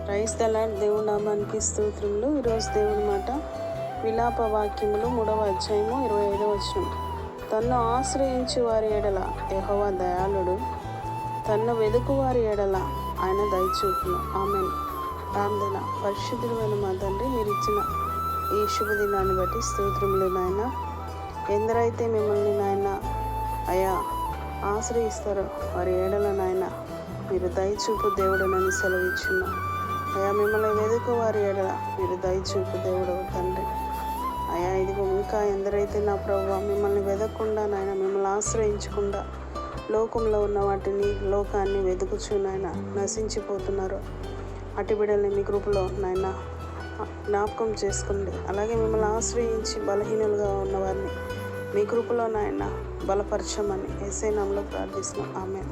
Praise the lord. దేవుని నామానికి స్తోత్రములు. ఈరోజు దేవుని మాట విలాప వాక్యములు 3వ అధ్యాయము 25వ వచనం. తన్ను ఆశ్రయించు వారి ఎడల యెహోవా దయాళుడు, తన్ను వెదుకు వారి ఎడల ఆయన దయచూపును. ఆమేన్. ప్రార్థన. పరిశుద్ధుడైన మా తండ్రి, మీరు ఇచ్చిన ఈ శుభదినాన్ని బట్టి స్తోత్రములు నాయన. ఎందరైతే మిమ్మల్ని నాయన అయా ఆశ్రయిస్తారో వారి ఏడల నాయన మీరు దయచూపు దేవుడనని సెలవిచ్చున్నాం. అయా మిమ్మల్ని వెదుకు వారి ఎడల మీరు దయచూపు దేవుడు తండ్రి. అయా ఇదిగో ఇంకా ఎందరైతే నా ప్రభువా మిమ్మల్ని వెదకుండా నాయన మిమ్మల్ని ఆశ్రయించకుండా లోకంలో ఉన్న వాటిని లోకాన్ని వెతుకుచు నాయన నశించిపోతున్నారు, అటు బిడ్డల్ని మీ కృపలో నాయన జ్ఞాపకం చేసుకోండి. అలాగే మిమ్మల్ని ఆశ్రయించి బలహీనులుగా ఉన్నవారిని మీ కృపలో నాయన బలపరచమని యేసయ్య నామములో ప్రార్థిస్తున్నాం. ఆమేన్.